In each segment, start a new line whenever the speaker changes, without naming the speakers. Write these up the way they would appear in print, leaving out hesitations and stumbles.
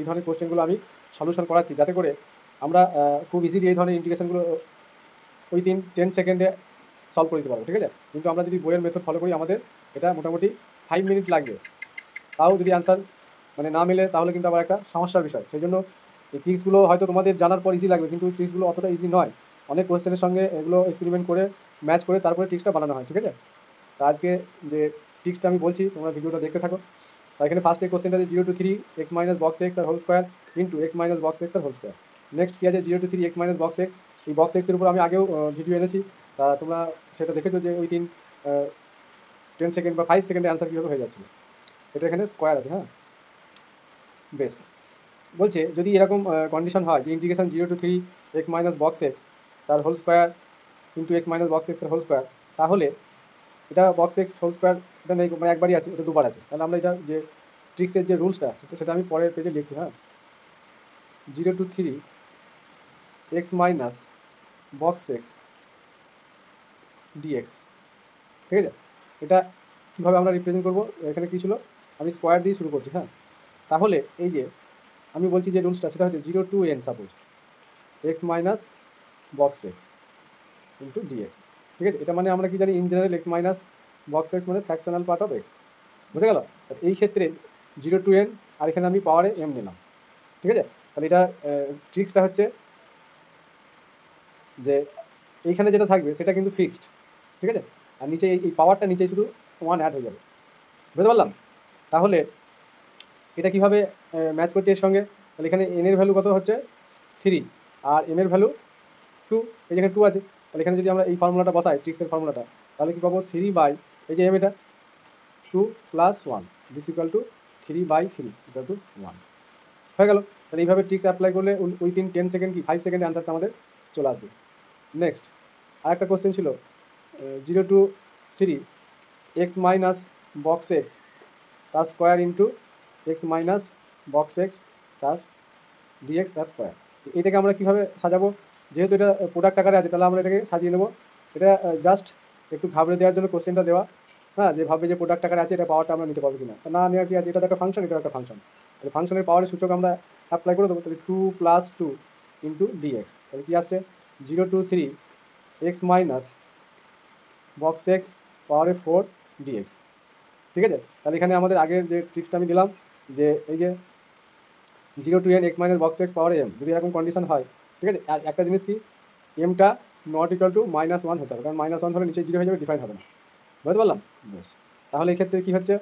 এই ধরনের কোশ্চেনগুলো আমি সলিউশন করাচ্ছি, যাতে করে আমরা খুব ইজিলি এই ধরনের ইন্টিগ্রেশনগুলো উইদিন 10 সেকেন্ডে সলভ করে দিতে পারবো, ঠিক আছে। কিন্তু আমরা যদি বইয়ের মেথড ফলো করি আমাদের এটা মোটামুটি 5 মিনিট লাগবে, তাও যদি অ্যান্সার মানে না মেলে তাহলে কিন্তু আবার একটা সমস্যার বিষয়। সেই জন্য এই ট্রিক্সগুলো হয়তো তোমাদের জানার পর ইজি লাগবে, কিন্তু ট্রিক্সগুলো অতটা ইজি নয়। অনেক কোশ্চেনের সঙ্গে এগুলো এক্সপেরিমেন্ট করে ম্যাচ করে তারপরে ট্রিক্সটা বানানো হয়, ঠিক আছে। তা আজকে যে ট্রিক্সটা আমি বলছি তোমরা ভিডিওটা দেখতে থাকো। তা এখানে ফার্স্ট এই কোশ্চেনটা যে 0 to 3 x minus box x তার whole square into x minus box x তার হোল স্কোয়ার। নেক্সট কী আছে 0 to 3 x minus box x. এই বক্স এক্সের উপর আমি আগেও ভিডিও এনেছি, তা তোমরা সেটা দেখেছো যে উইদিন 10 সেকেন্ড বা 5 সেকেন্ডে অ্যান্সার কীভাবে হয়ে যাচ্ছিল। এটা এখানে স্কোয়ার আছে, হ্যাঁ বেশ। বলছে যদি এরকম কন্ডিশন হয় যে integration 0 to 3 x minus box x তার whole square into x minus box x তার হোল স্কোয়ার, তাহলে এটা বক্স এক্স হোল স্কোয়ার এটা নেই, মানে একবারই আছে, এটা দুবার আছে। তাহলে আমরা এটা যে ট্রিক্সের যে রুলসটা সেটা আমি পরের পেজে লিখছি, হ্যাঁ। 0 to 3 x minus box x dx, ঠিক আছে। এটা কীভাবে আমরা রিপ্রেজেন্ট করবো, এখানে কী ছিল, আমি স্কোয়ার দিয়ে শুরু করছি, হ্যাঁ। তাহলে এই যে আমি বলছি যে রুলসটা সেটা হচ্ছে 0 to n suppose x minus box x into dx, ঠিক আছে। এটা মানে আমরা কি জানি, in general x minus box x মানে ফ্র্যাকশনাল পার্ট অফ এক্স, বুঝে গেল। এই ক্ষেত্রে 0 to n আর এখানে আমি পাওয়ারে এম নিলাম, ঠিক আছে। তাহলে এটা ট্রিক্সটা হচ্ছে যে এইখানে যেটা থাকবে সেটা কিন্তু ফিক্সড, ঠিক আছে। আর নিচে এই পাওয়ারটা নিচে শুধু 1 অ্যাড হয়ে যাবে, বুঝতে পারলাম। তাহলে এটা কীভাবে ম্যাচ করছে এর সঙ্গে, তাহলে এখানে এন এর ভ্যালু কত হচ্ছে 3 আর এম এর ভ্যালু 2, এই যেখানে 2 আছে। তাহলে এখানে যদি আমরা এই ফর্মুলাটা বসাই ট্রিক্সের ফর্মুলাটা, তাহলে কী পাবো 3 বাই এই যে এম এটা 2 plus 1 this equal to 3/3 equal to 1 হয়ে গেল। তাহলে এইভাবে ট্রিক্স অ্যাপ্লাই করলে উইদিন 10 সেকেন্ড কি 5 সেকেন্ডে অ্যান্সারটা আমাদের চলে আসবে। নেক্সট আরেকটা কোশ্চেন ছিল 0 to 3 x minus box x তার square into x minus box x তার ডিএক্স তার স্কোয়ার। এটাকে আমরা কীভাবে সাজাবো, যেহেতু এটা প্রোডাক্ট আকারে আছে তাহলে আমরা এটাকে সাজিয়ে নেবো। এটা জাস্ট একটু ঘাবড়ে দেওয়ার জন্য কোশ্চেনটা দেওয়া, হ্যাঁ, যে ভাববে যে প্রোডাক্ট আকারে আছে এটা পাওয়ারটা আমরা নিতে পারবো কিনা। না নেওয়ার কি আছে, এটা একটা ফাংশন, এটা একটা ফাংশন। তাহলে ফাংশনের পাওয়ারের সূচক আমরা অ্যাপ্লাই করে দেবো। তাহলে 2 + 2 ইন্টু ডিএক্স, তাহলে কী আসছে 0 to 3 x minus box x পাওয়ারে 4 ডিএক্স, ঠিক আছে। তাহলে এখানে আমাদের আগের যে ট্রিক্সটা আমি দিলাম যে এই যে 0 to n x minus box x পাওয়ারে এম, যদি এরকম কন্ডিশন হয়, ঠিক আছে। আর একটা জিনিস কি, এমটা নট ইকুয়াল টু -1 হতে হবে, কারণ -1 হলে নিচে 0 হয়ে যাবে, ডিফাইন হবে না, বুঝতে পারলাম। বেশ, তাহলে এই ক্ষেত্রে কী হচ্ছে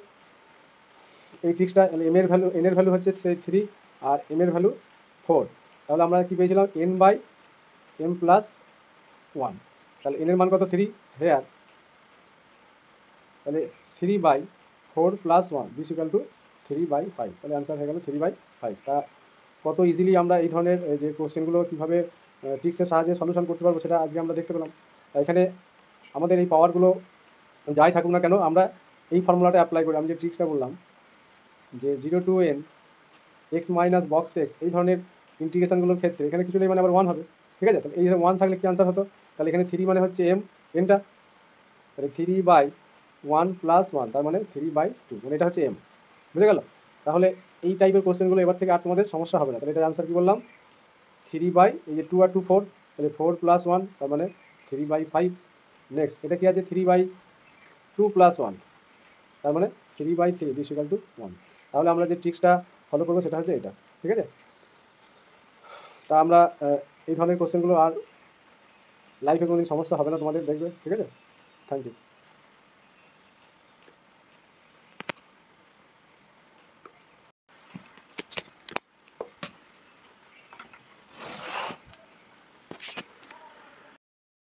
এই ট্রিক্সটা, এম এর ভ্যালু এন এর ভ্যালু হচ্ছে সেই 3 আর এম এর ভ্যালু 4। তাহলে আমরা কী পেয়েছিলাম n/m + 1। তাহলে এন এর মান কত 3 হেয়ার, তাহলে 3/4 + 1 দিস ইকুয়াল টু 3/5। তাহলে অ্যান্সার হয়ে গেল 3/5। তা কত ইজিলি আমরা এই ধরনের যে কোশ্চেনগুলো কীভাবে ট্রিক্সের সাহায্যে সলিউশন করতে পারবো সেটা আজকে আমরা দেখতে পেলাম। এখানে আমাদের এই পাওয়ারগুলো যাই থাকুক না কেন, আমরা এই ফর্মুলাটা অ্যাপ্লাই করি। আমি যে ট্রিক্সটা বললাম যে 0 to n x minus box x, এই ধরনের ইন্টিগ্রেশনগুলোর ক্ষেত্রে এখানে কিছু নেই মানে আবার 1 হবে, ঠিক আছে। তাহলে এই 1 থাকলে কী আনসার হতো, তাহলে এখানে 3 মানে হচ্ছে এনটা, তাহলে 3/1 + 1 তার মানে 3/2, মানে এটা হচ্ছে এম, বুঝে গেল। তাহলে এই টাইপের কোশ্চেনগুলো এবার থেকে আর তোমাদের সমস্যা হবে না। তাহলে এটার আনসার কী বললাম 3 এই যে 2 আর 2 4, তাহলে 4 + 1 তার মানে 3/5। নেক্সট এটা কী আছে 3/2 + 1 তার মানে 3/3 দিস ইকুয়াল টু 1। তাহলে আমরা যে ট্রিক্সটা ফলো করবো সেটা হচ্ছে এটা, ঠিক আছে। তা আমরা এই ধরনের কোশ্চেনগুলো আর লাইফে কোনোদিন সমস্যা হবে না তোমাদের, দেখবে, ঠিক আছে। Thank you.